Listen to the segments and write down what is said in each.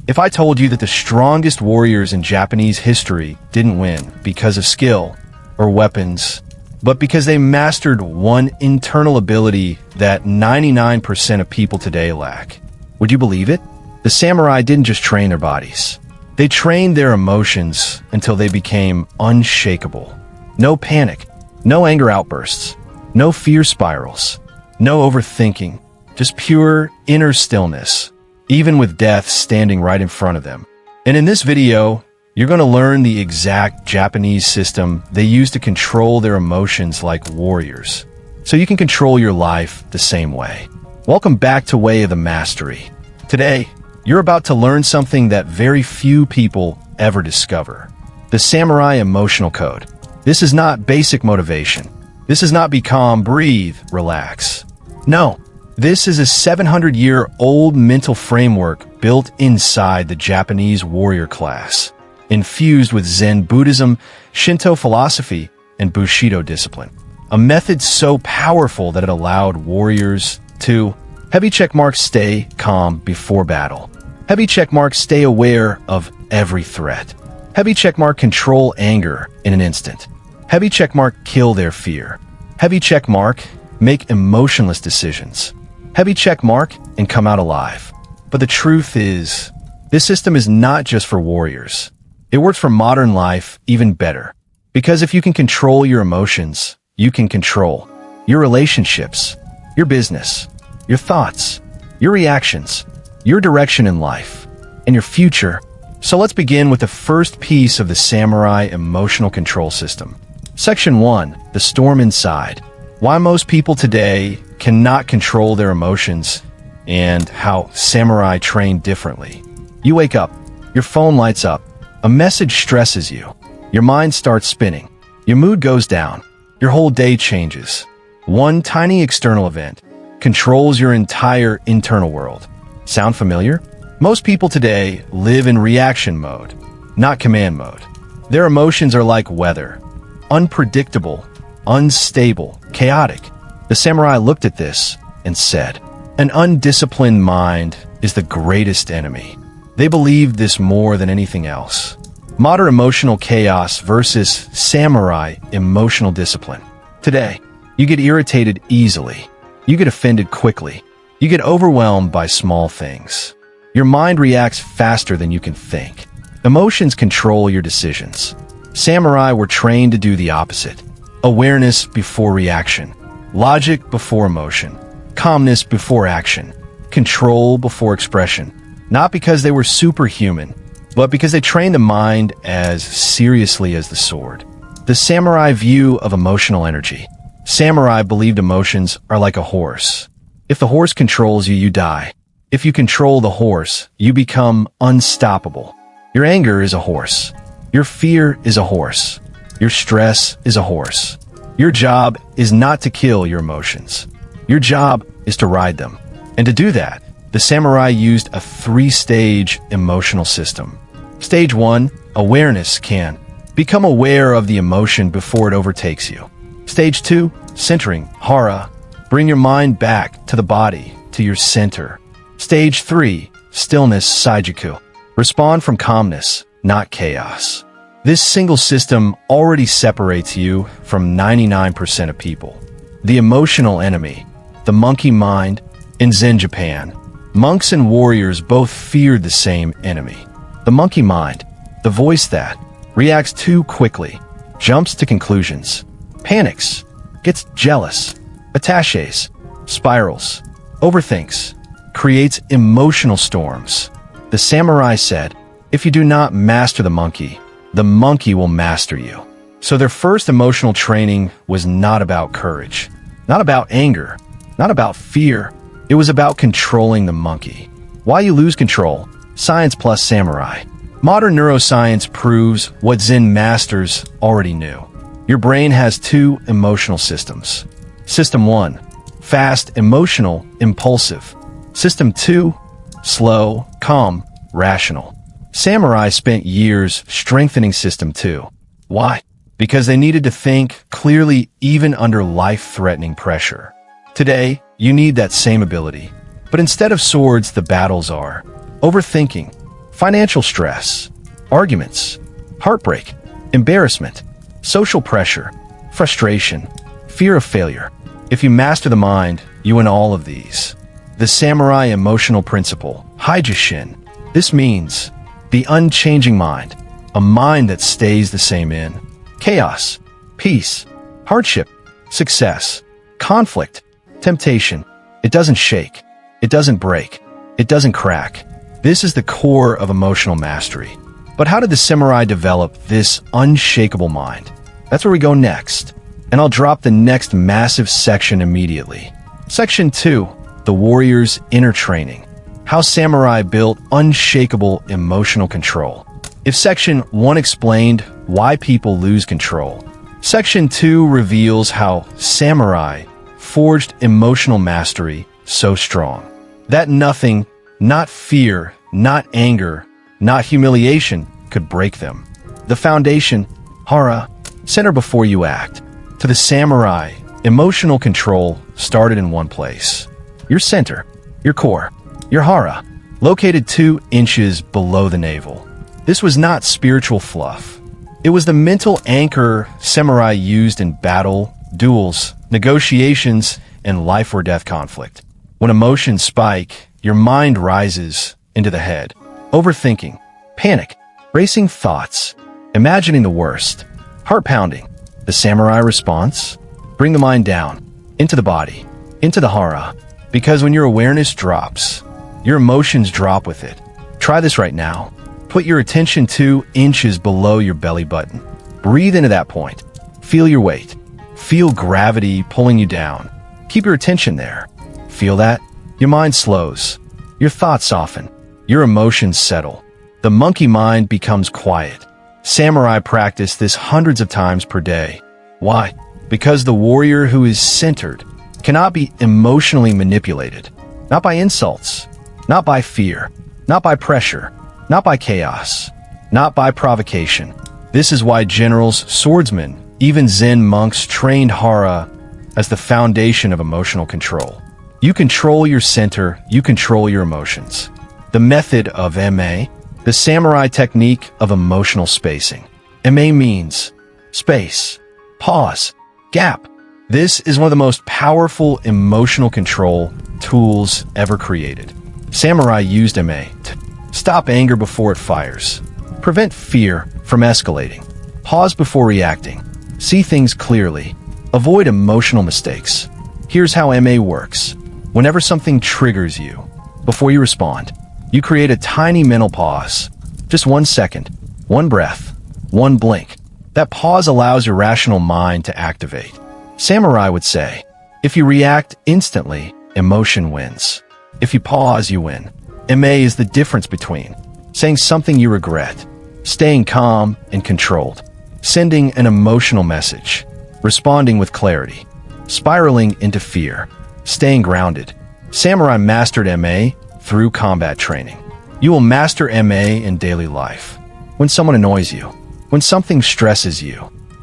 If I told you that the strongest warriors in Japanese history didn't win because of skill or weapons, but because they mastered one internal ability that 99% of people today lack, would you believe it? The samurai didn't just train their bodies. They trained their emotions until they became unshakable. No panic, no anger outbursts, no fear spirals, no overthinking, just pure inner stillness, even with death standing right in front of them. And in this video, you're going to learn the exact Japanese system they use to control their emotions like warriors, so you can control your life the same way. Welcome back to Way of the Mastery. Today, you're about to learn something that very few people ever discover. The Samurai Emotional Code. This is not basic motivation. This is not be calm, breathe, relax. No, this is a 700-year-old mental framework built inside the Japanese warrior class, infused with Zen Buddhism, Shinto philosophy, and Bushido discipline. A method so powerful that it allowed warriors to heavy checkmark stay calm before battle. Heavy checkmark stay aware of every threat. Heavy checkmark control anger in an instant. Heavy checkmark kill their fear. Heavy checkmark make emotionless decisions. Heavy checkmark and come out alive. But the truth is, this system is not just for warriors. It works for modern life even better. Because if you can control your emotions, you can control your relationships, your business, your thoughts, your reactions, your direction in life, and your future. So let's begin with the first piece of the samurai emotional control system. Section 1, the storm inside. Why most people today cannot control their emotions and how samurai train differently. You wake up, your phone lights up, a message stresses you, your mind starts spinning, your mood goes down, your whole day changes. One tiny external event controls your entire internal world. Sound familiar? Most people today live in reaction mode, not command mode. Their emotions are like weather, unpredictable, unstable, chaotic. The samurai looked at this and said, an undisciplined mind is the greatest enemy. They believed this more than anything else. Modern emotional chaos versus samurai emotional discipline. Today, you get irritated easily. You get offended quickly. You get overwhelmed by small things. Your mind reacts faster than you can think. Emotions control your decisions. Samurai were trained to do the opposite. Awareness before reaction. Logic before emotion. Calmness before action. Control before expression. Not because they were superhuman, but because they trained the mind as seriously as the sword. The samurai view of emotional energy. Samurai believed emotions are like a horse. If the horse controls you, you die. If you control the horse, you become unstoppable. Your anger is a horse. Your fear is a horse. Your stress is a horse. Your job is not to kill your emotions. Your job is to ride them. And to do that, the samurai used a 3-stage emotional system. Stage 1, awareness can become aware of the emotion before it overtakes you. Stage 2, centering, hara, bring your mind back to the body, to your center. Stage 3, stillness, saijiku, respond from calmness, not chaos. This single system already separates you from 99% of people. The emotional enemy, the monkey mind. In Zen Japan, monks and warriors both feared the same enemy. The monkey mind, the voice that reacts too quickly, jumps to conclusions, panics, gets jealous, attaches, spirals, overthinks, creates emotional storms. The samurai said, if you do not master the monkey will master you. So their first emotional training was not about courage, not about anger, not about fear. It was about controlling the monkey. Why you lose control? Science plus samurai. Modern neuroscience proves what Zen masters already knew. Your brain has 2 emotional systems. System 1, fast, emotional, impulsive. System 2, slow, calm, rational. Samurai spent years strengthening System 2. Why? Because they needed to think clearly even under life-threatening pressure. Today, you need that same ability. But instead of swords, the battles are overthinking, financial stress, arguments, heartbreak, embarrassment, social pressure, frustration, fear of failure. If you master the mind, you win all of these. The samurai emotional principle, Fudoshin. This means the unchanging mind, a mind that stays the same in chaos, peace, hardship, success, conflict, temptation. It doesn't shake. It doesn't break. It doesn't crack. This is the core of emotional mastery. But how did the samurai develop this unshakable mind? That's where we go next. And I'll drop the next massive section immediately. Section 2, the warrior's inner training. How samurai built unshakable emotional control. If Section 1 explained why people lose control, Section 2 reveals how samurai forged emotional mastery so strong that nothing, not fear, not anger, not humiliation, could break them. The foundation, hara, center before you act. To the samurai, emotional control started in one place. Your center, your core, your hara, located 2 inches below the navel. This was not spiritual fluff. It was the mental anchor samurai used in battle, duels, negotiations, and life or death conflict. When emotions spike, your mind rises into the head. Overthinking, panic, racing thoughts, imagining the worst, heart pounding. The samurai response? Bring the mind down, into the body, into the hara. Because when your awareness drops, your emotions drop with it. Try this right now. Put your attention 2 inches below your belly button. Breathe into that point. Feel your weight. Feel gravity pulling you down. Keep your attention there. Feel that? Your mind slows. Your thoughts soften. Your emotions settle. The monkey mind becomes quiet. Samurai practice this hundreds of times per day. Why? Because the warrior who is centered cannot be emotionally manipulated. Not by insults. Not by fear. Not by pressure. Not by chaos. Not by provocation. This is why generals, swordsmen, even Zen monks trained hara as the foundation of emotional control. You control your center, you control your emotions. The method of MA, the samurai technique of emotional spacing. MA means space, pause, gap. This is one of the most powerful emotional control tools ever created. Samurai used MA to stop anger before it fires, prevent fear from escalating, pause before reacting, see things clearly, avoid emotional mistakes. Here's how MA works. Whenever something triggers you, before you respond, you create a tiny mental pause. Just 1 second, 1 breath, 1 blink. That pause allows your rational mind to activate. Samurai would say, if you react instantly, emotion wins. If you pause, you win. MA is the difference between saying something you regret, staying calm and controlled, sending an emotional message, responding with clarity, spiraling into fear, staying grounded. Samurai mastered MA through combat training. You will master MA in daily life. When someone annoys you, when something stresses you,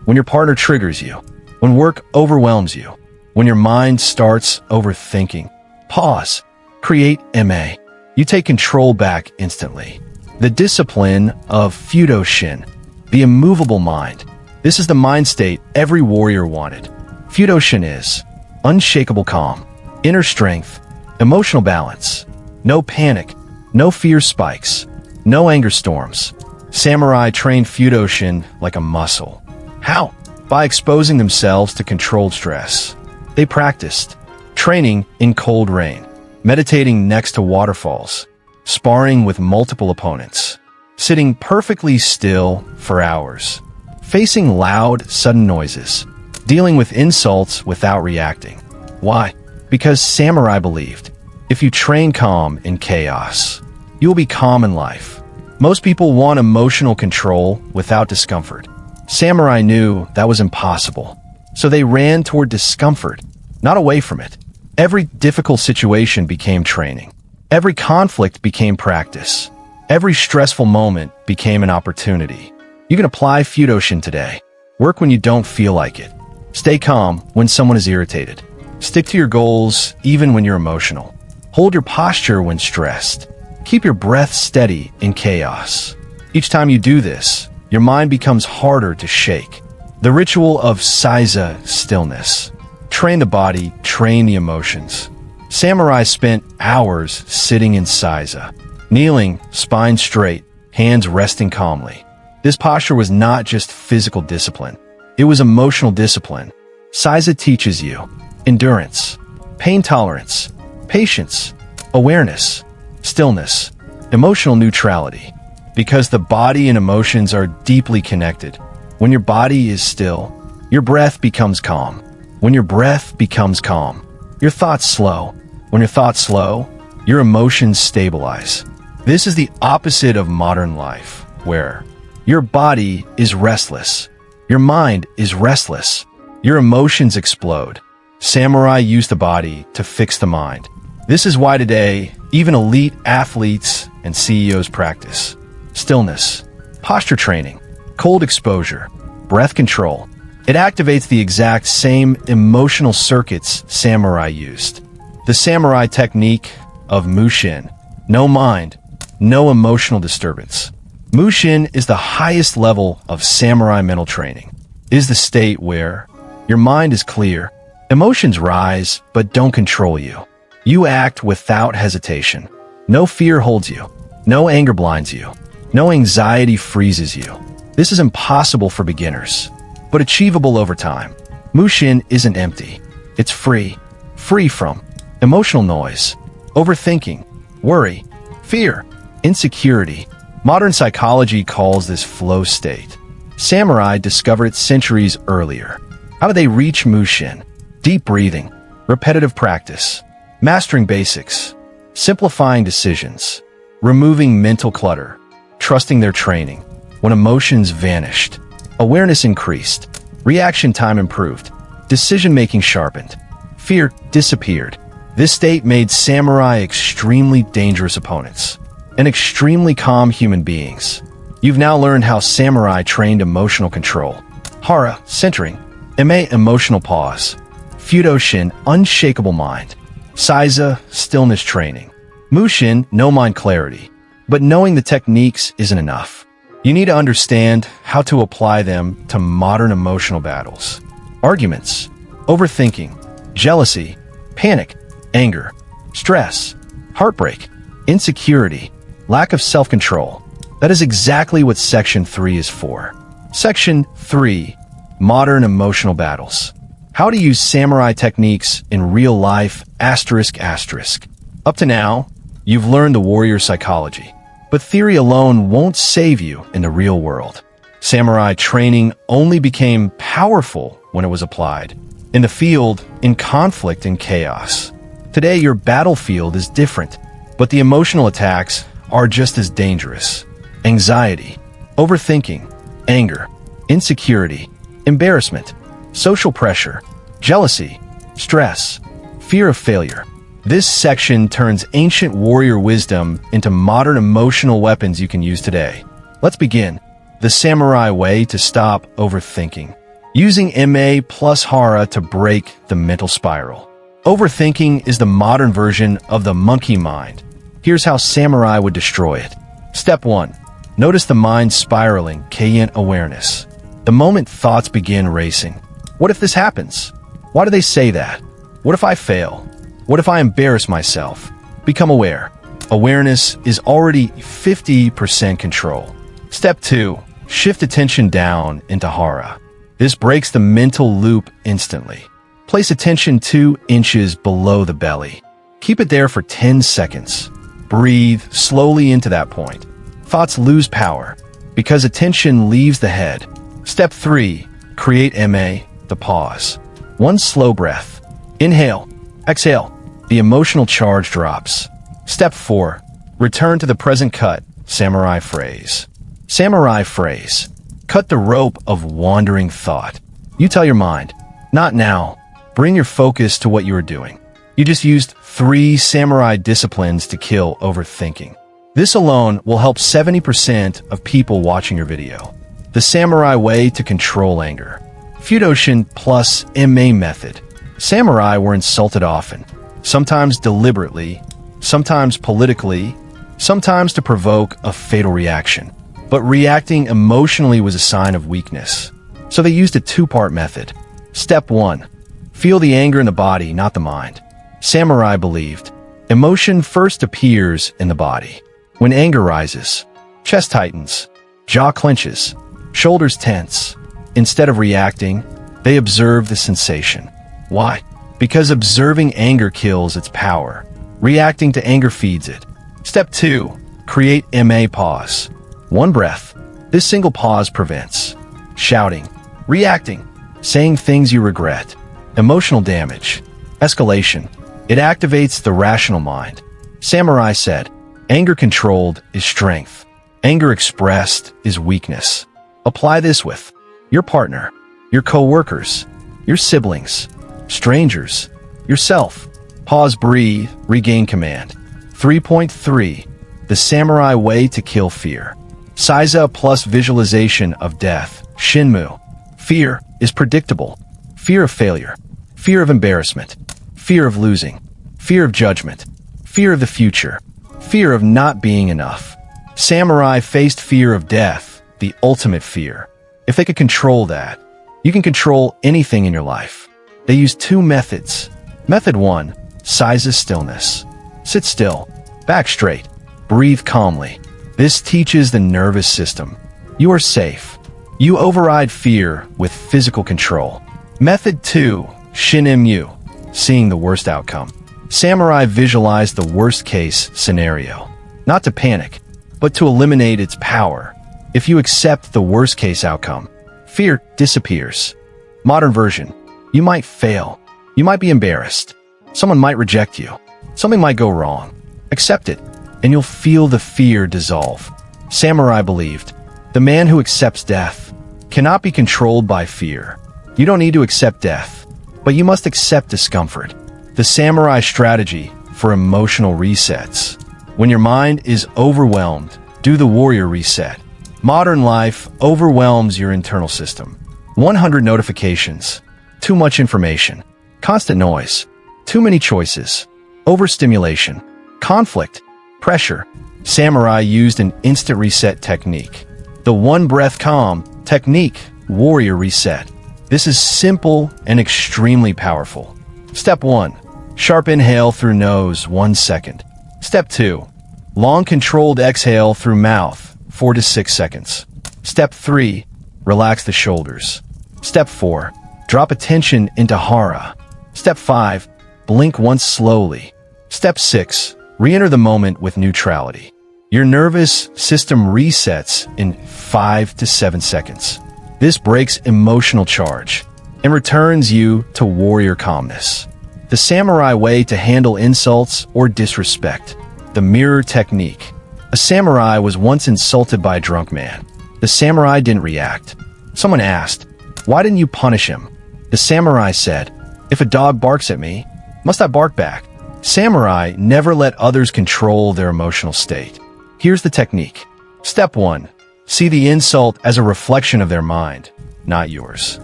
when your partner triggers you, when work overwhelms you, when your mind starts overthinking, pause, create MA. You take control back instantly. The discipline of Fudoshin, the immovable mind. This is the mind state every warrior wanted. Fudoshin is unshakable calm, inner strength, emotional balance, no panic, no fear spikes, no anger storms. Samurai trained Fudoshin like a muscle. How? By exposing themselves to controlled stress. They practiced training in cold rain, meditating next to waterfalls, sparring with multiple opponents, sitting perfectly still for hours, facing loud, sudden noises, dealing with insults without reacting. Why? Because samurai believed, if you train calm in chaos, you will be calm in life. Most people want emotional control without discomfort. Samurai knew that was impossible, so they ran toward discomfort, not away from it. Every difficult situation became training. Every conflict became practice. Every stressful moment became an opportunity. You can apply Fudoshin today. Work when you don't feel like it. Stay calm when someone is irritated. Stick to your goals even when you're emotional. Hold your posture when stressed. Keep your breath steady in chaos. Each time you do this, your mind becomes harder to shake. The ritual of Saiza, stillness. Train the body, train the emotions. Samurai spent hours sitting in Saiza, kneeling, spine straight, hands resting calmly. This posture was not just physical discipline. It was emotional discipline. Saiza teaches you endurance, pain tolerance, patience, awareness, stillness, emotional neutrality. Because the body and emotions are deeply connected. When your body is still, your breath becomes calm. When your breath becomes calm, your thoughts slow. When your thoughts slow, your emotions stabilize. This is the opposite of modern life, where your body is restless, your mind is restless, your emotions explode. Samurai used the body to fix the mind. This is why today, even elite athletes and CEOs practice stillness, posture training, cold exposure, breath control. It activates the exact same emotional circuits samurai used. The samurai technique of Mushin, no mind, no emotional disturbance. Mushin is the highest level of samurai mental training. It is the state where your mind is clear, emotions rise but don't control you. You act without hesitation. No fear holds you. No anger blinds you. No anxiety freezes you. This is impossible for beginners, but achievable over time. Mushin isn't empty. It's free. Free from emotional noise, overthinking, worry, fear, insecurity. Modern psychology calls this flow state. Samurai discovered it centuries earlier. How do they reach Mushin? Deep breathing, repetitive practice, mastering basics, simplifying decisions, removing mental clutter, trusting their training. When emotions vanished, awareness increased, reaction time improved, decision-making sharpened, fear disappeared. This state made samurai extremely dangerous opponents and extremely calm human beings. You've now learned how samurai trained emotional control. Hara, centering. Ime, emotional pause. Fudoshin, unshakable mind. Saiza, stillness training. Mushin, no mind clarity. But knowing the techniques isn't enough. You need to understand how to apply them to modern emotional battles. Arguments, overthinking, jealousy, panic, anger, stress, heartbreak, insecurity, lack of self-control. That is exactly what Section 3 is for. Section 3, Modern Emotional Battles. How to use samurai techniques in real life, asterisk, asterisk. Up to now, you've learned the warrior psychology, but theory alone won't save you in the real world. Samurai training only became powerful when it was applied. In the field, in conflict and chaos. Today, your battlefield is different, but the emotional attacks are just as dangerous. Anxiety, overthinking, anger, insecurity, embarrassment, social pressure, jealousy, stress, fear of failure. This section turns ancient warrior wisdom into modern emotional weapons you can use today. Let's begin. The samurai way to stop overthinking. Using MA plus Hara to break the mental spiral. Overthinking is the modern version of the monkey mind. Here's how samurai would destroy it. Step 1. Notice the mind spiraling, Kayan awareness. The moment thoughts begin racing. What if this happens? Why do they say that? What if I fail? What if I embarrass myself? Become aware. Awareness is already 50% control. Step 2. Shift attention down into Hara. This breaks the mental loop instantly. Place attention 2 inches below the belly. Keep it there for 10 seconds. Breathe slowly into that point. Thoughts lose power because attention leaves the head. Step 3. Create MA, the pause. One slow breath. Inhale. Exhale. The emotional charge drops. Step 4. Return to the present cut, samurai phrase. Samurai phrase. Cut the rope of wandering thought. You tell your mind, not now. Bring your focus to what you are doing. You just used 3 samurai disciplines to kill overthinking. This alone will help 70% of people watching your video. The samurai way to control anger. Fudoshin plus MA method. Samurai were insulted often, sometimes deliberately, sometimes politically, sometimes to provoke a fatal reaction. But reacting emotionally was a sign of weakness. So they used a two-part method. Step 1. Feel the anger in the body, not the mind. Samurai believed emotion first appears in the body. When anger rises, chest tightens, jaw clenches, shoulders tense. Instead of reacting, they observe the sensation. Why? Because observing anger kills its power. Reacting to anger feeds it. Step 2. Create MA pause. One breath. This single pause prevents shouting, reacting, saying things you regret. Emotional damage. Escalation. It activates the rational mind. Samurai said, anger controlled is strength. Anger expressed is weakness. Apply this with your partner, your co-workers, your siblings, strangers, yourself. Pause, breathe, regain command. 3.3. The Samurai Way to Kill Fear. Saiza plus visualization of death. Shinmu. Fear is predictable. Fear of failure. Fear of embarrassment. Fear of losing. Fear of judgment. Fear of the future. Fear of not being enough. Samurai faced fear of death, the ultimate fear. If they could control that, you can control anything in your life. They used two methods. Method 1. Saiza stillness. Sit still. Back straight. Breathe calmly. This teaches the nervous system. You are safe. You override fear with physical control. Method 2. Shin-mu. Seeing the worst outcome. Samurai visualized the worst-case scenario. Not to panic, but to eliminate its power. If you accept the worst-case outcome, fear disappears. Modern version. You might fail. You might be embarrassed. Someone might reject you. Something might go wrong. Accept it, and you'll feel the fear dissolve. Samurai believed, the man who accepts death cannot be controlled by fear. You don't need to accept death, but you must accept discomfort. The samurai strategy for emotional resets. When your mind is overwhelmed, do the warrior reset. Modern life overwhelms your internal system. 100 notifications, too much information, constant noise, too many choices, overstimulation, conflict, pressure. Samurai used an instant reset technique. The one breath calm technique, warrior reset. This is simple and extremely powerful. Step 1. Sharp inhale through nose, 1 second. Step 2. Long controlled exhale through mouth, 4 to 6 seconds. Step 3. Relax the shoulders. Step 4. Drop attention into hara. Step 5. Blink once slowly. Step 6. Re-enter the moment with neutrality. Your nervous system resets in 5 to 7 seconds. This breaks emotional charge and returns you to warrior calmness. The samurai way to handle insults or disrespect. The mirror technique. A samurai was once insulted by a drunk man. The samurai didn't react. Someone asked, "Why didn't you punish him?" The samurai said, "If a dog barks at me, must I bark back?" Samurai never let others control their emotional state. Here's the technique. Step 1. See the insult as a reflection of their mind, not yours.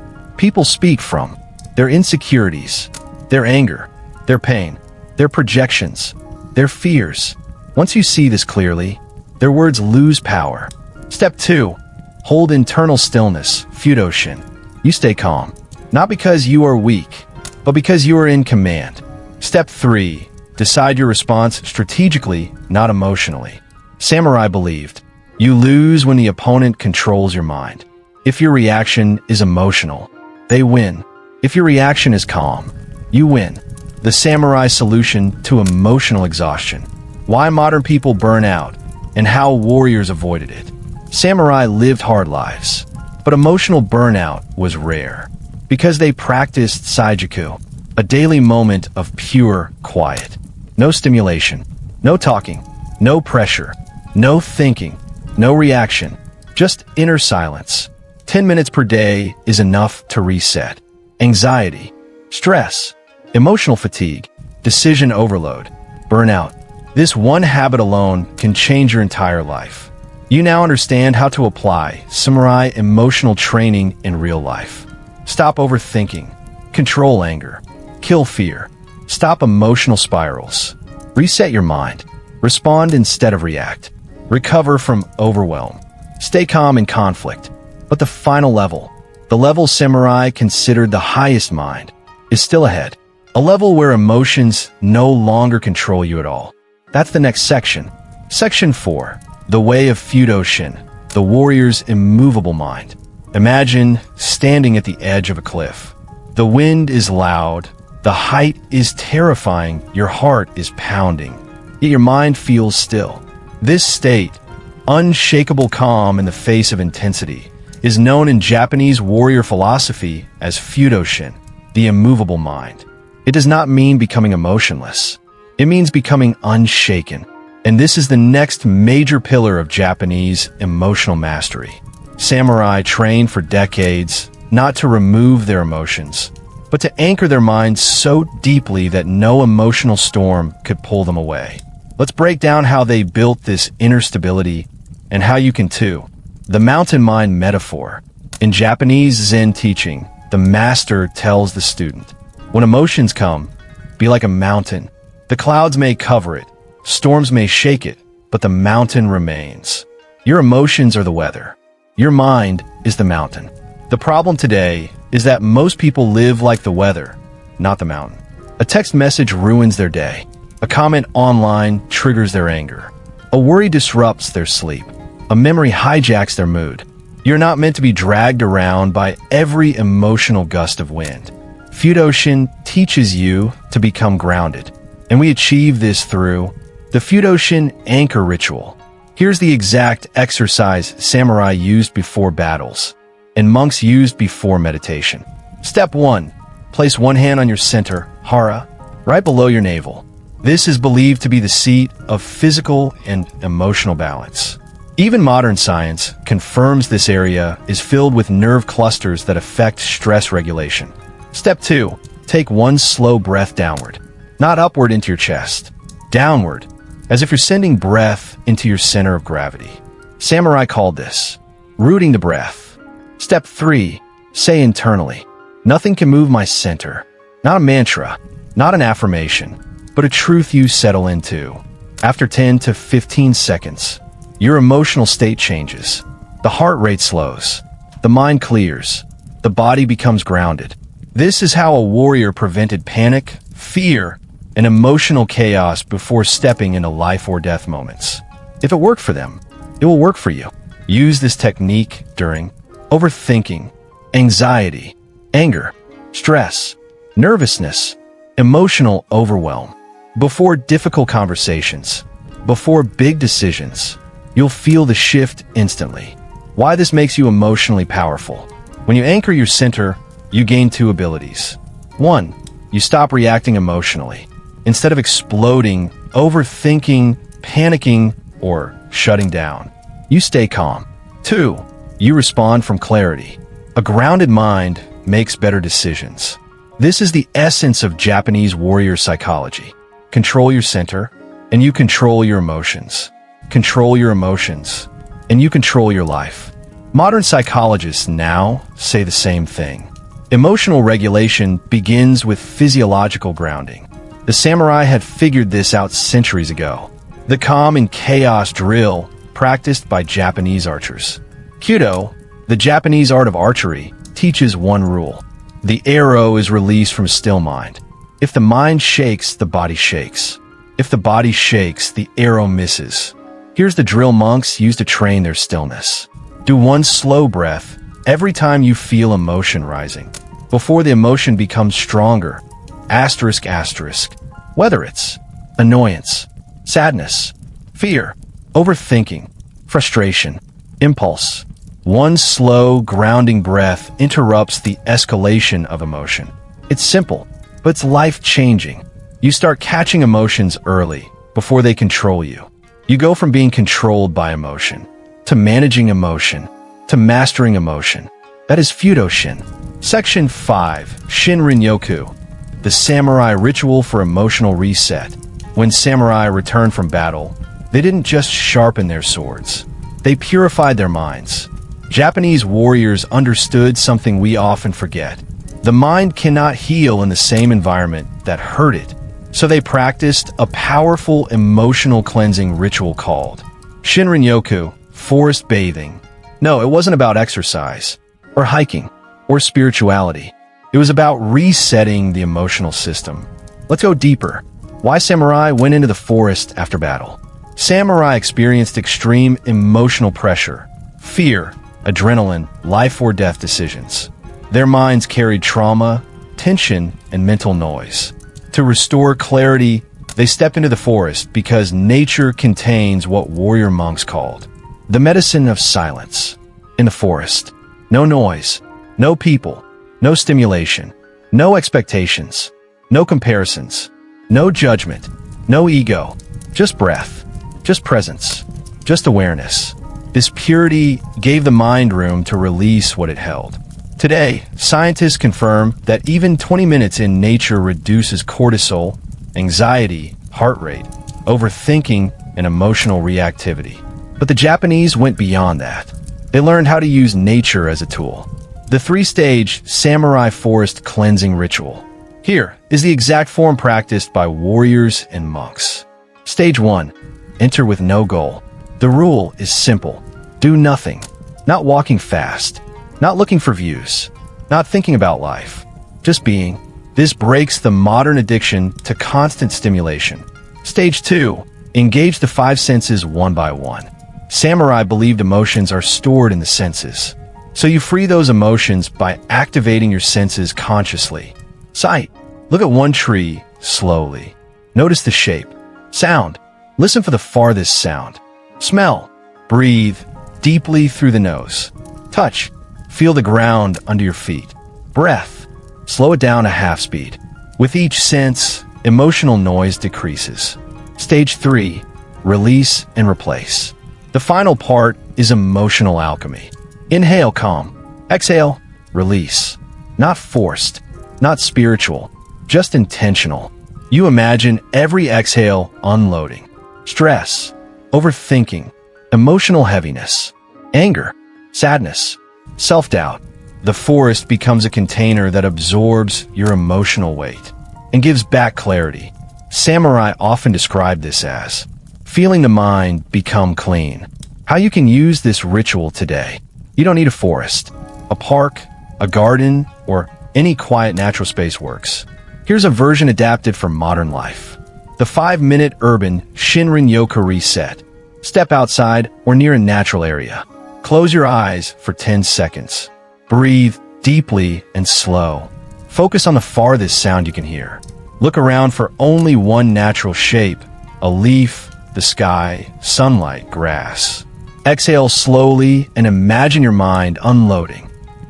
People speak from their insecurities, their anger, their pain, their projections, their fears. Once you see this clearly, their words lose power. Step 2. Hold internal stillness, Fudoshin. You stay calm, not because you are weak, but because you are in command. Step 3. Decide your response strategically, not emotionally. Samurai believed, you lose when the opponent controls your mind. If your reaction is emotional, they win. If your reaction is calm, you win. The samurai solution to emotional exhaustion. Why modern people burn out and how warriors avoided it. Samurai lived hard lives, but emotional burnout was rare because they practiced saijiku, a daily moment of pure quiet. No stimulation, no talking, no pressure, no thinking, no reaction, just inner silence. 10 minutes per day is enough to reset. Anxiety, stress, emotional fatigue, decision overload, burnout. This one habit alone can change your entire life. You now understand how to apply samurai emotional training in real life. Stop overthinking, control anger, kill fear, stop emotional spirals, reset your mind, Respond instead of react. Recover from overwhelm. Stay calm in conflict. But the final level, the level samurai considered the highest mind, is still ahead. A level where emotions no longer control you at all. That's the next section. Section 4. The Way of Fudoshin, the warrior's immovable mind. Imagine standing at the edge of a cliff. The wind is loud. The height is terrifying. Your heart is pounding. Yet your mind feels still. This state, unshakable calm in the face of intensity, is known in Japanese warrior philosophy as Fudoshin, the immovable mind. It does not mean becoming emotionless. It means becoming unshaken. And this is the next major pillar of Japanese emotional mastery. Samurai train for decades not to remove their emotions, but to anchor their minds so deeply that no emotional storm could pull them away. Let's break down how they built this inner stability and how you can too. The mountain mind metaphor. In Japanese Zen teaching, the master tells the student, when emotions come, be like a mountain. The clouds may cover it, storms may shake it, but the mountain remains. Your emotions are the weather. Your mind is the mountain. The problem today is that most people live like the weather, not the mountain. A text message ruins their day. A comment online triggers their anger. A worry disrupts their sleep. A memory hijacks their mood. You're not meant to be dragged around by every emotional gust of wind. Fudoshin teaches you to become grounded, and we achieve this through the Fudoshin anchor ritual. Here's the exact exercise samurai used before battles and monks used before meditation. Step 1. Place one hand on your center, hara, right below your navel. This is believed to be the seat of physical and emotional balance. Even modern science confirms this area is filled with nerve clusters that affect stress regulation. Step 2. Take one slow breath downward, not upward into your chest, downward, as if you're sending breath into your center of gravity. Samurai called this rooting the breath. Step 3. Say internally, nothing can move my center. Not a mantra, not an affirmation, but a truth you settle into. After 10 to 15 seconds, your emotional state changes. The heart rate slows. The mind clears. The body becomes grounded. This is how a warrior prevented panic, fear, and emotional chaos before stepping into life or death moments. If it worked for them, it will work for you. Use this technique during overthinking, anxiety, anger, stress, nervousness, emotional overwhelm. Before difficult conversations, before big decisions, you'll feel the shift instantly. Why this makes you emotionally powerful. When you anchor your center, you gain 2 abilities. 1. You stop reacting emotionally. Instead of exploding, overthinking, panicking, or shutting down, you stay calm. 2. You respond from clarity. A grounded mind makes better decisions. This is the essence of Japanese warrior psychology. Control your center, and you control your emotions. Control your emotions, and you control your life. Modern psychologists now say the same thing. Emotional regulation begins with physiological grounding. The samurai had figured this out centuries ago. The calm and chaos drill practiced by Japanese archers. Kyudo, the Japanese art of archery, teaches one rule. The arrow is released from still mind. If the mind shakes, the body shakes. If the body shakes, the arrow misses. Here's the drill monks use to train their stillness. Do one slow breath every time you feel emotion rising, before the emotion becomes stronger. Asterisk, asterisk. Whether it's annoyance, sadness, fear, overthinking, frustration, impulse. One slow, grounding breath interrupts the escalation of emotion. It's simple, but it's life-changing. You start catching emotions early, before they control you. You go from being controlled by emotion, to managing emotion, to mastering emotion. That is Fudoshin. Section 5. Shinrin-yoku, the samurai ritual for emotional reset. When samurai returned from battle, they didn't just sharpen their swords. They purified their minds. Japanese warriors understood something we often forget. The mind cannot heal in the same environment that hurt it. So they practiced a powerful emotional cleansing ritual called Shinrin-yoku, forest bathing. No, it wasn't about exercise, or hiking, or spirituality. It was about resetting the emotional system. Let's go deeper. Why samurai went into the forest after battle? Samurai experienced extreme emotional pressure, fear, adrenaline, life or death decisions. Their minds carried trauma, tension, and mental noise. To restore clarity, they stepped into the forest because nature contains what warrior monks called the medicine of silence. In the forest, no noise, no people, no stimulation, no expectations, no comparisons, no judgment, no ego, just breath, just presence, just awareness. This purity gave the mind room to release what it held. Today, scientists confirm that even 20 minutes in nature reduces cortisol, anxiety, heart rate, overthinking, and emotional reactivity. But the Japanese went beyond that. They learned how to use nature as a tool. The three-stage samurai forest cleansing ritual. Here is the exact form practiced by warriors and monks. Stage 1. Enter with no goal. The rule is simple. Do nothing. Not walking fast. Not looking for views. Not thinking about life. Just being. This breaks the modern addiction to constant stimulation. Stage 2. Engage the five senses one by one. Samurai believed emotions are stored in the senses. So you free those emotions by activating your senses consciously. Sight. Look at one tree slowly. Notice the shape. Sound. Listen for the farthest sound. Smell. Breathe deeply through the nose. Touch. Feel the ground under your feet. Breath. Slow it down to half speed. With each sense, emotional noise decreases. Stage 3. Release and replace. The final part is emotional alchemy. Inhale, calm. Exhale, release. Not forced, not spiritual, just intentional. You imagine every exhale unloading. Stress, overthinking, emotional heaviness, anger, sadness, self-doubt. The forest becomes a container that absorbs your emotional weight and gives back clarity. Samurai often describe this as feeling the mind become clean. How you can use this ritual today. You don't need a forest, a park, a garden, or any quiet natural space works. Here's a version adapted for modern life. The 5-minute urban Shinrin-yoku reset. Step outside or near a natural area. Close your eyes for 10 seconds. Breathe deeply and slow. Focus on the farthest sound you can hear. Look around for only one natural shape, a leaf, the sky, sunlight, grass. Exhale slowly and imagine your mind unloading.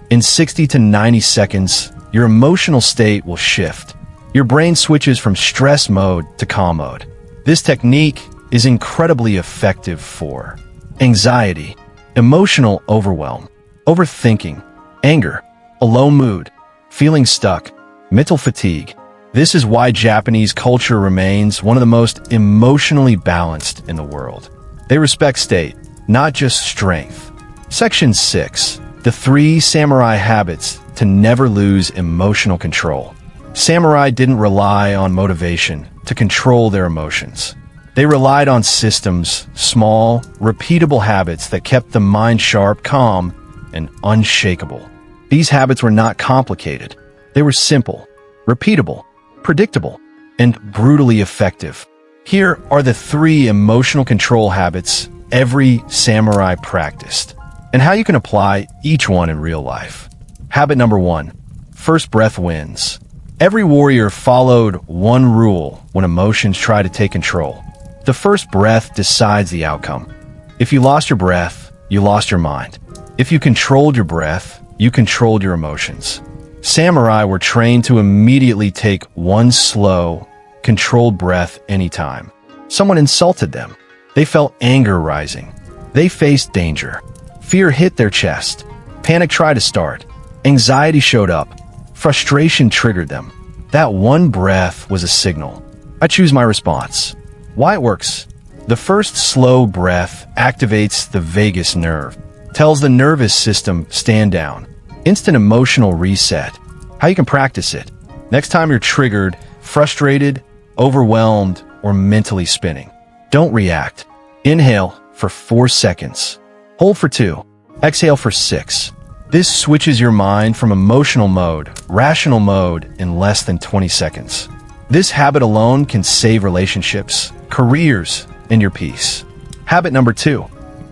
In 60 to 90 seconds, your emotional state will shift. Your brain switches from stress mode to calm mode. This technique is incredibly effective for anxiety, emotional overwhelm, overthinking, anger, a low mood, feeling stuck, mental fatigue. This is why Japanese culture remains one of the most emotionally balanced in the world. They respect state, not just strength. Section 6. The 3 samurai habits to never lose emotional control. Samurai didn't rely on motivation to control their emotions. They relied on systems, small, repeatable habits that kept the mind sharp, calm, and unshakable. These habits were not complicated. They were simple, repeatable, predictable, and brutally effective. Here are the 3 emotional control habits every samurai practiced, and how you can apply each one in real life. Habit number 1. First breath wins. Every warrior followed one rule when emotions try to take control. The first breath decides the outcome. If you lost your breath, you lost your mind. If you controlled your breath, you controlled your emotions. Samurai were trained to immediately take one slow, controlled breath anytime someone insulted them. They felt anger rising. They faced danger. Fear hit their chest. Panic tried to start. Anxiety showed up. Frustration triggered them. That one breath was a signal. I choose my response. Why it works? The first slow breath activates the vagus nerve, tells the nervous system stand down. Instant emotional reset. How you can practice it. Next time you're triggered, frustrated, overwhelmed, or mentally spinning. Don't react. Inhale for 4 seconds. Hold for 2. Exhale for 6. This switches your mind from emotional mode, rational mode, in less than 20 seconds. This habit alone can save relationships, careers, and your peace. Habit number 2,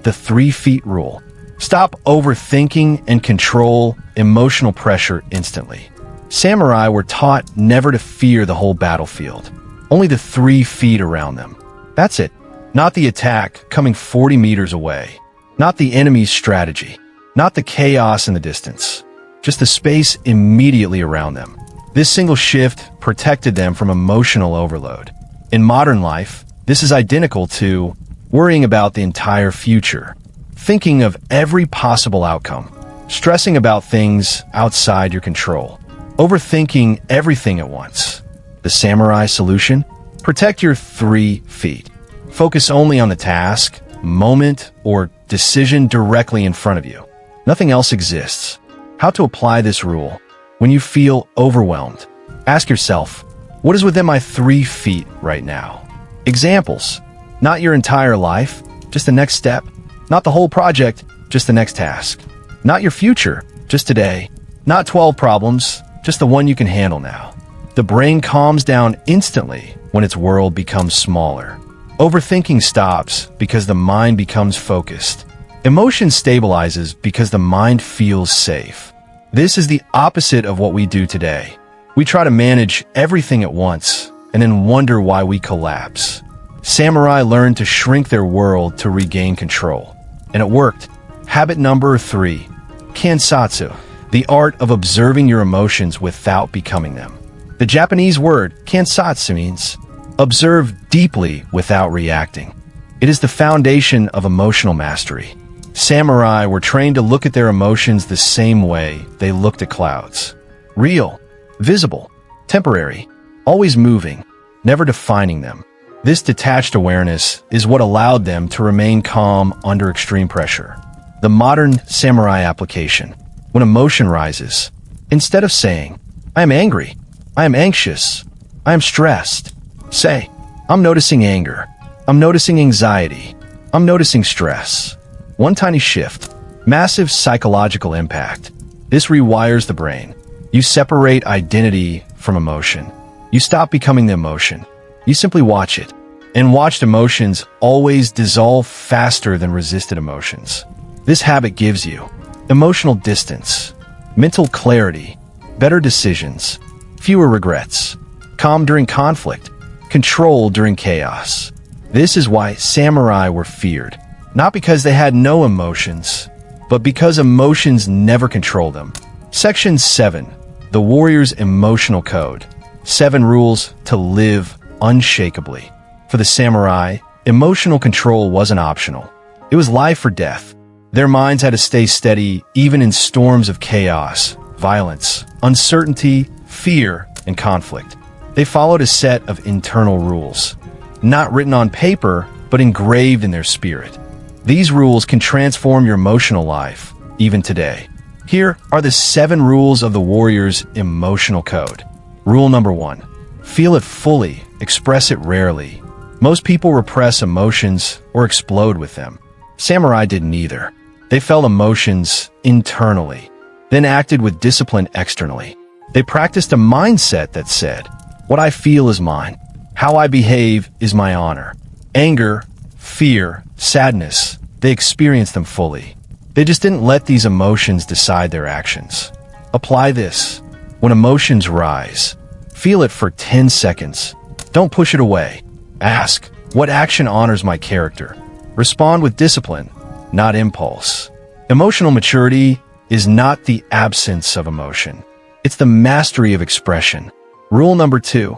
the 3 feet rule. Stop overthinking and control emotional pressure instantly. Samurai were taught never to fear the whole battlefield, only the 3 feet around them. That's it. Not the attack coming 40 meters away. Not the enemy's strategy. Not the chaos in the distance. Just the space immediately around them. This single shift protected them from emotional overload. In modern life, this is identical to worrying about the entire future, thinking of every possible outcome, stressing about things outside your control, overthinking everything at once. The samurai solution? Protect your 3 feet. Focus only on the task, moment, or decision directly in front of you. Nothing else exists. How to apply this rule? When you feel overwhelmed, ask yourself, what is within my 3 feet right now? Examples: not your entire life, just the next step. Not the whole project, just the next task. Not your future, just today. Not 12 problems, just the one you can handle now. The brain calms down instantly when its world becomes smaller. Overthinking stops because the mind becomes focused. Emotion stabilizes because the mind feels safe. This is the opposite of what we do today. We try to manage everything at once and then wonder why we collapse. Samurai learned to shrink their world to regain control. And it worked. Habit number 3, kansatsu, the art of observing your emotions without becoming them. The Japanese word kansatsu means observe deeply without reacting. It is the foundation of emotional mastery. Samurai were trained to look at their emotions the same way they looked at clouds. Real, visible, temporary, always moving, never defining them. This detached awareness is what allowed them to remain calm under extreme pressure. The modern samurai application. When emotion rises, instead of saying, I am angry, I am anxious, I am stressed, say, I'm noticing anger, I'm noticing anxiety, I'm noticing stress. One tiny shift, massive psychological impact. This rewires the brain. You separate identity from emotion. You stop becoming the emotion. You simply watch it. And watched emotions always dissolve faster than resisted emotions. This habit gives you emotional distance, mental clarity, better decisions, fewer regrets, calm during conflict, control during chaos. This is why samurai were feared. Not because they had no emotions, but because emotions never controlled them. Section 7. The Warrior's Emotional Code. 7 rules to live unshakeably. For the samurai, emotional control wasn't optional. It was life or death. Their minds had to stay steady even in storms of chaos, violence, uncertainty, fear, and conflict. They followed a set of internal rules, not written on paper, but engraved in their spirit. These rules can transform your emotional life, even today. Here are the 7 rules of the warrior's emotional code. Rule number 1. Feel it fully, express it rarely. Most people repress emotions or explode with them. Samurai didn't either. They felt emotions internally, then acted with discipline externally. They practiced a mindset that said, what I feel is mine. How I behave is my honor. Anger, fear, sadness, they experienced them fully. They just didn't let these emotions decide their actions. Apply this. When emotions rise, feel it for 10 seconds. Don't push it away. Ask, what action honors my character? Respond with discipline, not impulse. Emotional maturity is not the absence of emotion. It's the mastery of expression. Rule number 2.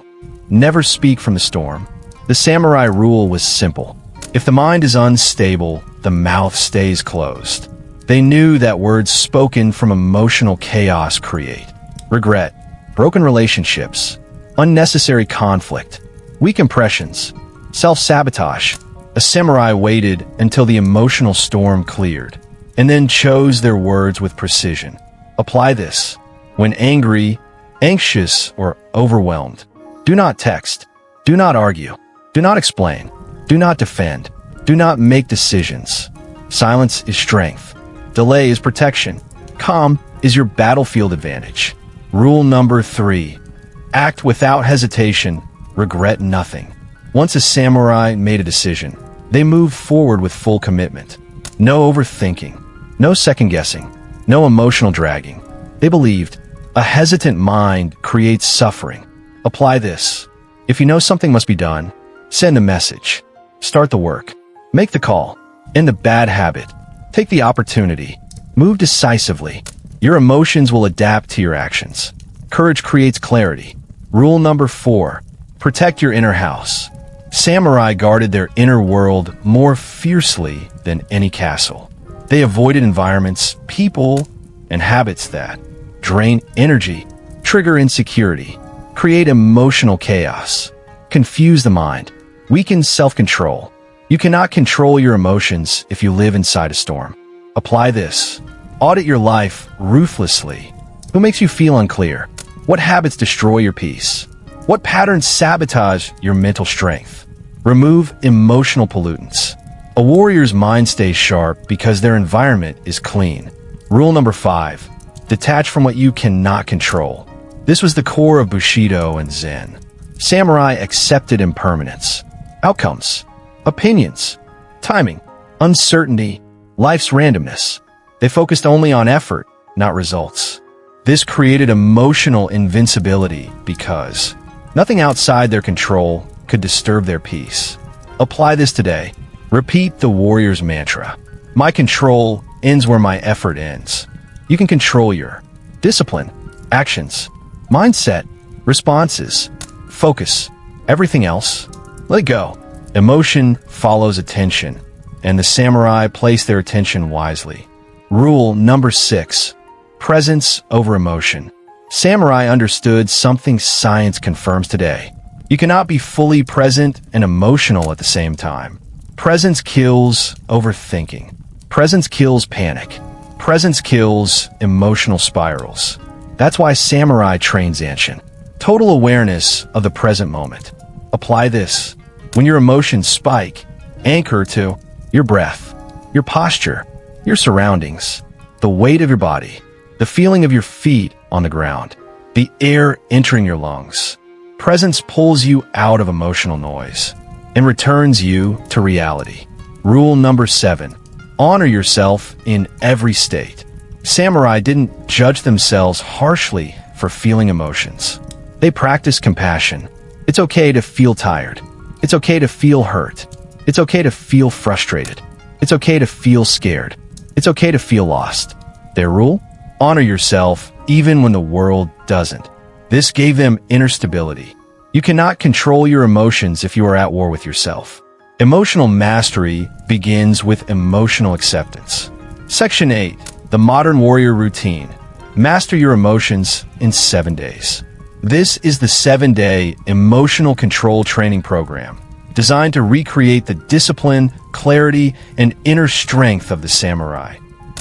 Never speak from the storm. The samurai rule was simple. If the mind is unstable, the mouth stays closed. They knew that words spoken from emotional chaos create regret, broken relationships, unnecessary conflict, weak impressions, self-sabotage. A samurai waited until the emotional storm cleared, and then chose their words with precision. Apply this. When angry, anxious, or overwhelmed, do not text. Do not argue. Do not explain. Do not defend. Do not make decisions. Silence is strength. Delay is protection. Calm is your battlefield advantage. Rule number 3. Act without hesitation. Regret nothing. Once a samurai made a decision, they moved forward with full commitment. No overthinking. No second-guessing. No emotional dragging. They believed, a hesitant mind creates suffering. Apply this. If you know something must be done, send a message. Start the work. Make the call. End the bad habit. Take the opportunity. Move decisively. Your emotions will adapt to your actions. Courage creates clarity. Rule number 4. Protect your inner house. Samurai guarded their inner world more fiercely than any castle. They avoided environments, people, and habits that drain energy, trigger insecurity, create emotional chaos, confuse the mind, weaken self-control. You cannot control your emotions if you live inside a storm. Apply this. Audit your life ruthlessly. Who makes you feel unclear? What habits destroy your peace? What patterns sabotage your mental strength? Remove emotional pollutants. A warrior's mind stays sharp because their environment is clean. Rule number 5. Detach from what you cannot control. This was the core of Bushido and Zen. Samurai accepted impermanence, outcomes, opinions, timing, uncertainty, life's randomness. They focused only on effort, not results. This created emotional invincibility because nothing outside their control could disturb their peace. Apply this today. Repeat the warrior's mantra. My control ends where my effort ends. You can control your discipline, actions, mindset, responses, focus. Everything else, let it go. Emotion follows attention, and the samurai place their attention wisely. Rule number 6. Presence over emotion. Samurai understood something science confirms today. You cannot be fully present and emotional at the same time. Presence kills overthinking. Presence kills panic. Presence kills emotional spirals. That's why samurai trains Anshin. Total awareness of the present moment. Apply this. When your emotions spike, anchor to your breath, your posture, your surroundings, the weight of your body, the feeling of your feet on the ground, the air entering your lungs. Presence pulls you out of emotional noise and returns you to reality. Rule number 7. Honor yourself in every state. Samurai didn't judge themselves harshly for feeling emotions. They practiced compassion. It's okay to feel tired. It's okay to feel hurt. It's okay to feel frustrated. It's okay to feel scared. It's okay to feel lost. Their rule? Honor yourself even when the world doesn't. This gave them inner stability. You cannot control your emotions if you are at war with yourself. Emotional mastery begins with emotional acceptance. Section 8. The Modern Warrior Routine. Master your emotions in 7 days. This is the 7-day emotional control training program designed to recreate the discipline, clarity, and inner strength of the samurai,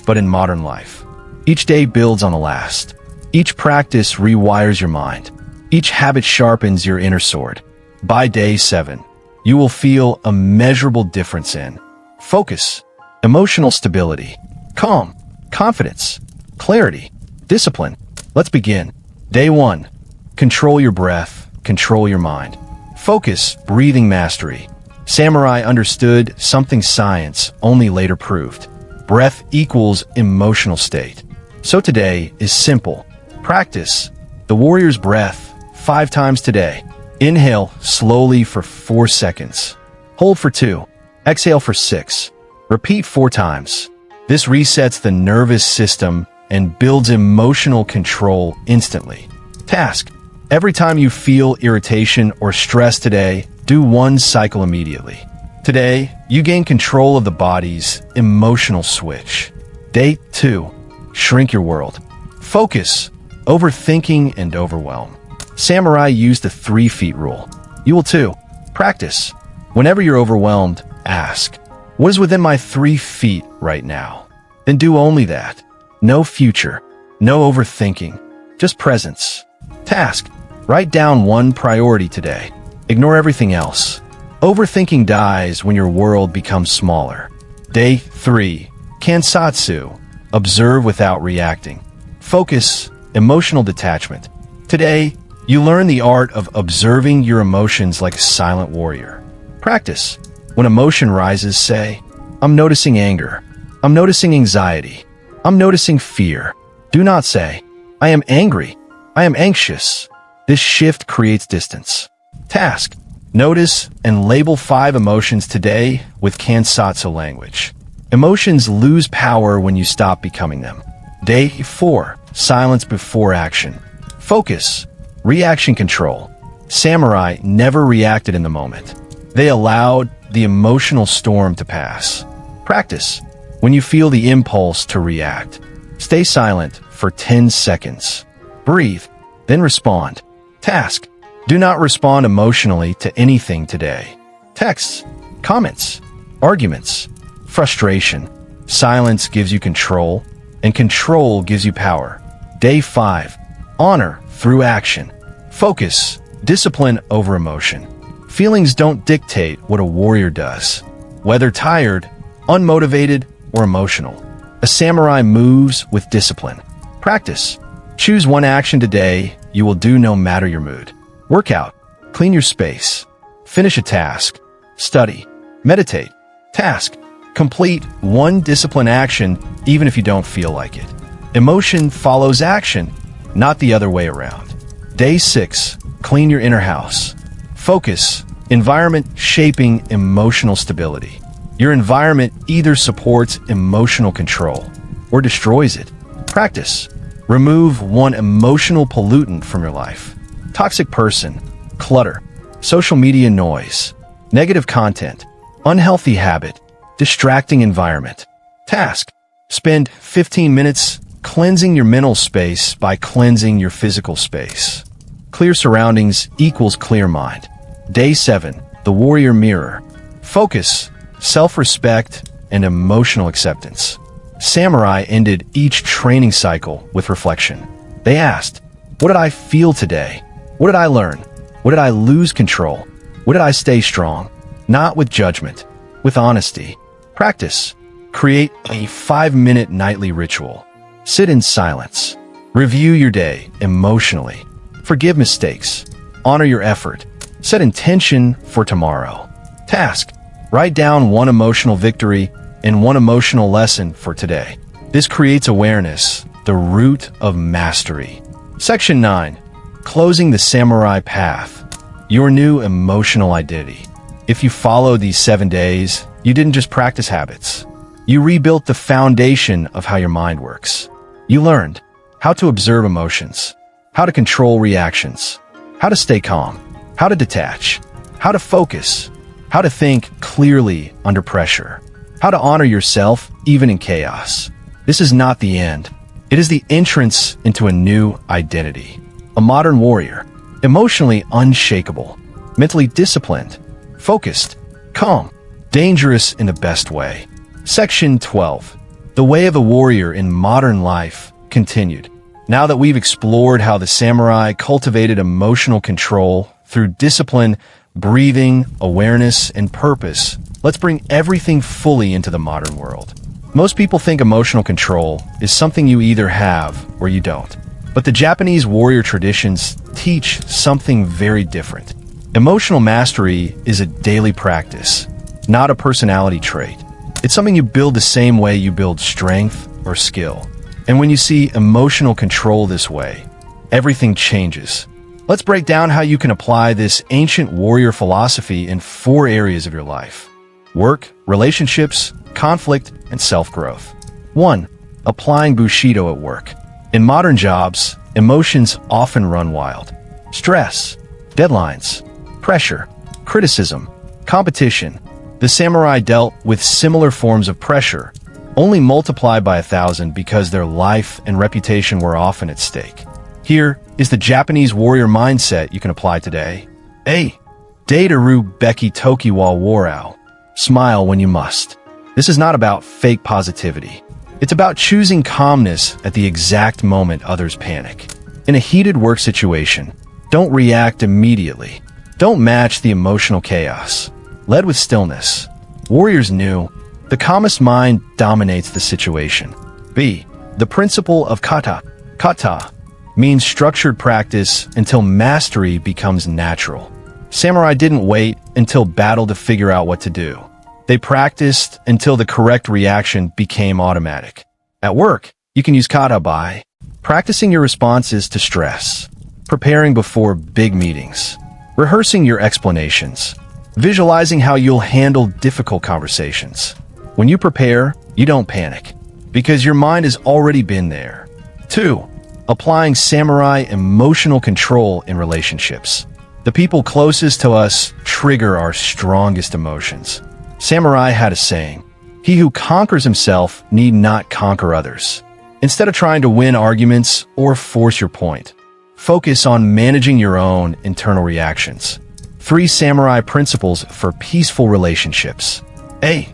but in modern life. Each day builds on the last. Each practice rewires your mind. Each habit sharpens your inner sword. By day 7, you will feel a measurable difference in focus, emotional stability, calm, confidence, clarity, discipline. Let's begin. Day 1. Control your breath, control your mind. Focus, breathing mastery. Samurai understood something science only later proved. Breath equals emotional state. So today is simple. Practice the warrior's breath 5 times today. Inhale slowly for 4 seconds. Hold for 2. Exhale for 6. Repeat 4 times. This resets the nervous system and builds emotional control instantly. Task. Every time you feel irritation or stress today, do 1 cycle immediately. Today, you gain control of the body's emotional switch. Day 2. Shrink your world. Focus, overthinking, and overwhelm. Samurai used the 3 feet rule. You will too. Practice. Whenever you're overwhelmed, ask, what is within my 3 feet right now? Then do only that. No future, no overthinking, just presence. Task. Write down 1 priority today. Ignore everything else. Overthinking dies when your world becomes smaller. Day 3. Kansatsu. Observe without reacting. Focus. Emotional detachment. Today, you learn the art of observing your emotions like a silent warrior. Practice. When emotion rises, say, I'm noticing anger. I'm noticing anxiety. I'm noticing fear. Do not say, I am angry. I am anxious. This shift creates distance. Task. Notice and label 5 emotions today with Kansatsu language. Emotions lose power when you stop becoming them. Day 4. Silence before action. Focus. Reaction control. Samurai never reacted in the moment. They allowed the emotional storm to pass. Practice. When you feel the impulse to react, stay silent for 10 seconds. Breathe, then respond. Task. Do not respond emotionally to anything today. Texts, comments, arguments, frustration. Silence gives you control, and control gives you power. Day 5. Honor through action. Focus, discipline over emotion. Feelings don't dictate what a warrior does. Whether tired, unmotivated, or emotional, a samurai moves with discipline. Practice. Choose one action today you will do no matter your mood. Workout. Clean your space. Finish a task. Study. Meditate. Task. Complete one discipline action even if you don't feel like it. Emotion follows action, not the other way around. Day 6. Clean your inner house. Focus. Environment shaping emotional stability. Your environment either supports emotional control or destroys it. Practice. Remove one emotional pollutant from your life. Toxic person, clutter, social media noise, negative content, unhealthy habit, distracting environment. Task. Spend 15 minutes cleansing your mental space by cleansing your physical space. Clear surroundings equals clear mind. Day 7. The Warrior Mirror. Focus, self-respect, and emotional acceptance. Samurai ended each training cycle with reflection. They asked, what did I feel today? What did I learn? What did I lose control? What did I stay strong? Not with judgment, with honesty. Practice. Create a 5-minute nightly ritual. Sit in silence. Review your day emotionally. Forgive mistakes. Honor your effort. Set intention for tomorrow. Task. Write down one emotional victory and one emotional lesson for today. This creates awareness, the root of mastery. Section 9. Closing the Samurai Path. Your new emotional identity. If you followed these 7 days, you didn't just practice habits. You rebuilt the foundation of how your mind works. You learned how to observe emotions, how to control reactions, how to stay calm, how to detach, how to focus, how to think clearly under pressure, how to honor yourself even in chaos. This is not the end. It is the entrance into a new identity. A modern warrior, emotionally unshakable, mentally disciplined, focused, calm, dangerous in the best way. Section 12. The Way of the Warrior in Modern Life continued. Now that we've explored how the samurai cultivated emotional control through discipline, breathing, awareness, and purpose, let's bring everything fully into the modern world. Most people think emotional control is something you either have or you don't. But the Japanese warrior traditions teach something very different. Emotional mastery is a daily practice, not a personality trait. It's something you build the same way you build strength or skill. And when you see emotional control this way, everything changes. Let's break down how you can apply this ancient warrior philosophy in 4 areas of your life: work, relationships, conflict, and self-growth. 1. Applying Bushido at work. In modern jobs, emotions often run wild. Stress, deadlines, pressure, criticism, competition. The samurai dealt with similar forms of pressure, only multiplied by 1,000 because their life and reputation were often at stake. Here is the Japanese warrior mindset you can apply today. A. Daitaru Beki Toki wa Warao. Smile when you must. This is not about fake positivity. It's about choosing calmness at the exact moment others panic. In a heated work situation, don't react immediately. Don't match the emotional chaos. Lead with stillness. Warriors knew the calmest mind dominates the situation. B. The principle of kata. Kata means structured practice until mastery becomes natural. Samurai didn't wait until battle to figure out what to do. They practiced until the correct reaction became automatic. At work, you can use kata by practicing your responses to stress, preparing before big meetings, rehearsing your explanations, visualizing how you'll handle difficult conversations. When you prepare, you don't panic, because your mind has already been there. 2. Applying samurai emotional control in relationships. The people closest to us trigger our strongest emotions. Samurai had a saying, "He who conquers himself need not conquer others." Instead of trying to win arguments or force your point, focus on managing your own internal reactions. 3 samurai principles for peaceful relationships. A.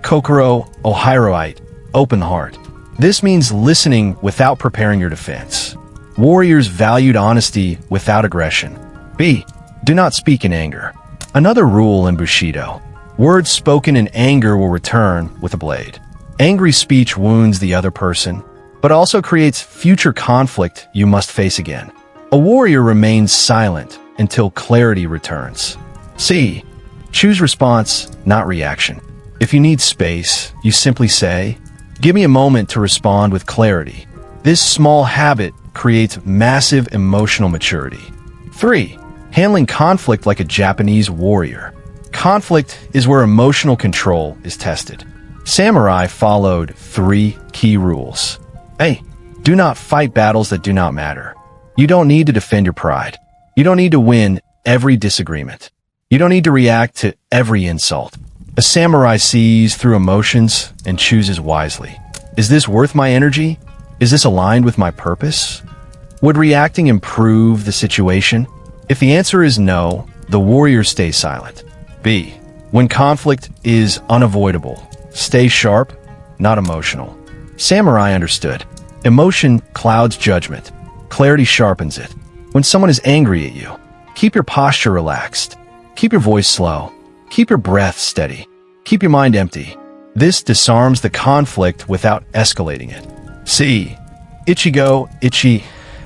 Kokoro Ohiroite, open heart. This means listening without preparing your defense. Warriors valued honesty without aggression. B. Do not speak in anger. Another rule in Bushido. Words spoken in anger will return with a blade. Angry speech wounds the other person, but also creates future conflict you must face again. A warrior remains silent until clarity returns. C. Choose response, not reaction. If you need space, you simply say, "Give me a moment to respond with clarity." This small habit creates massive emotional maturity. 3. Handling conflict like a Japanese warrior. Conflict is where emotional control is tested. Samurai followed 3 key rules. A. Do not fight battles that do not matter. You don't need to defend your pride. You don't need to win every disagreement. You don't need to react to every insult. A samurai sees through emotions and chooses wisely. Is this worth my energy? Is this aligned with my purpose? Would reacting improve the situation? If the answer is no, the warrior stays silent. B. When conflict is unavoidable, stay sharp, not emotional. Samurai understood. Emotion clouds judgment. Clarity sharpens it. When someone is angry at you, keep your posture relaxed. Keep your voice slow. Keep your breath steady. Keep your mind empty. This disarms the conflict without escalating it. C. Ichigo Ichi.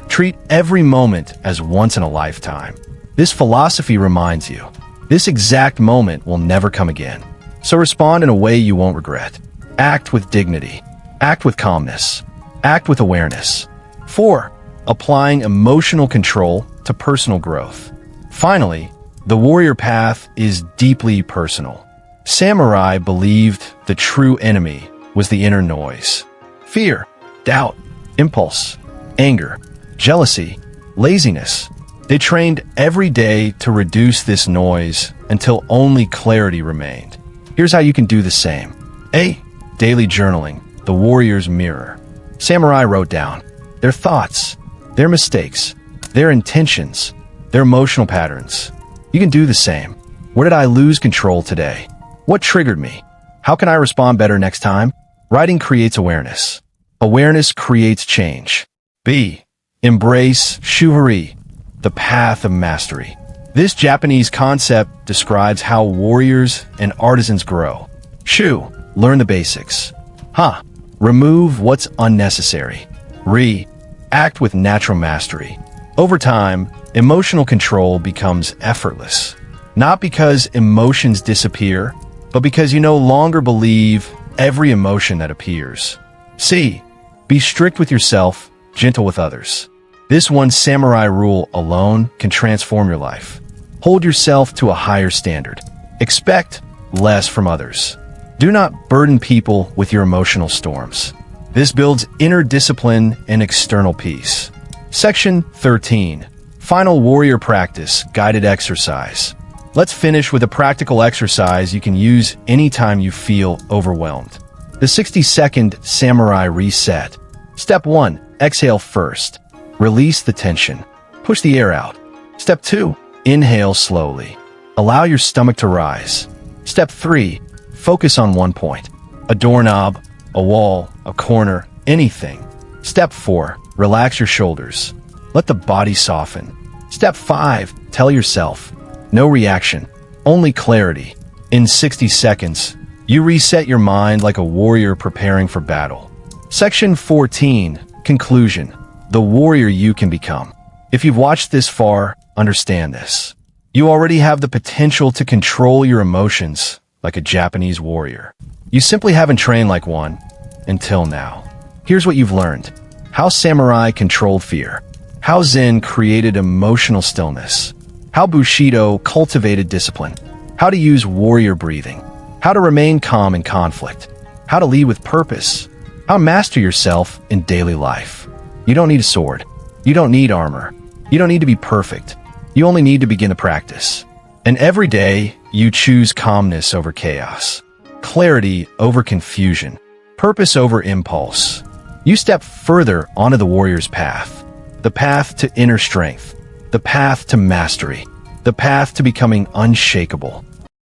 Treat every moment as once in a lifetime. This philosophy reminds you, this exact moment will never come again. So respond in a way you won't regret. Act with dignity. Act with calmness. Act with awareness. 4. Applying emotional control to personal growth. Finally, the warrior path is deeply personal. Samurai believed the true enemy was the inner noise. Fear, doubt, impulse, anger, jealousy, laziness. They trained every day to reduce this noise until only clarity remained. Here's how you can do the same. A. Daily journaling, the warrior's mirror. Samurai wrote down their thoughts, their mistakes, their intentions, their emotional patterns. You can do the same. Where did I lose control today? What triggered me? How can I respond better next time? Writing creates awareness. Awareness creates change. B. Embrace Shuhari, the path of mastery. This Japanese concept describes how warriors and artisans grow. Shu, learn the basics. Ha, remove what's unnecessary. Ri, act with natural mastery. Over time, emotional control becomes effortless. Not because emotions disappear, but because you no longer believe every emotion that appears. C. Be strict with yourself, gentle with others. This one samurai rule alone can transform your life. Hold yourself to a higher standard. Expect less from others. Do not burden people with your emotional storms. This builds inner discipline and external peace. Section 13. Final warrior practice, guided exercise. Let's finish with a practical exercise you can use anytime you feel overwhelmed. The 60-second samurai reset. Step 1. Exhale first. Release the tension. Push the air out. Step 2. Inhale slowly. Allow your stomach to rise. Step 3. Focus on one point. A doorknob, a wall, a corner, anything. Step 4. Relax your shoulders. Let the body soften. Step 5. Tell yourself, No reaction, only clarity. In 60 seconds, you reset your mind like a warrior preparing for battle. Section 14, Conclusion. The warrior you can become. If you've watched this far, understand this. You already have the potential to control your emotions like a Japanese warrior. You simply haven't trained like one until now. Here's what you've learned. How samurai controlled fear. How Zen created emotional stillness. How Bushido cultivated discipline. How to use warrior breathing. How to remain calm in conflict. How to lead with purpose. How to master yourself in daily life. You don't need a sword. You don't need armor. You don't need to be perfect. You only need to begin to practice. And every day, you choose calmness over chaos, clarity over confusion, purpose over impulse. You step further onto the warrior's path, the path to inner strength, the path to mastery, the path to becoming unshakable.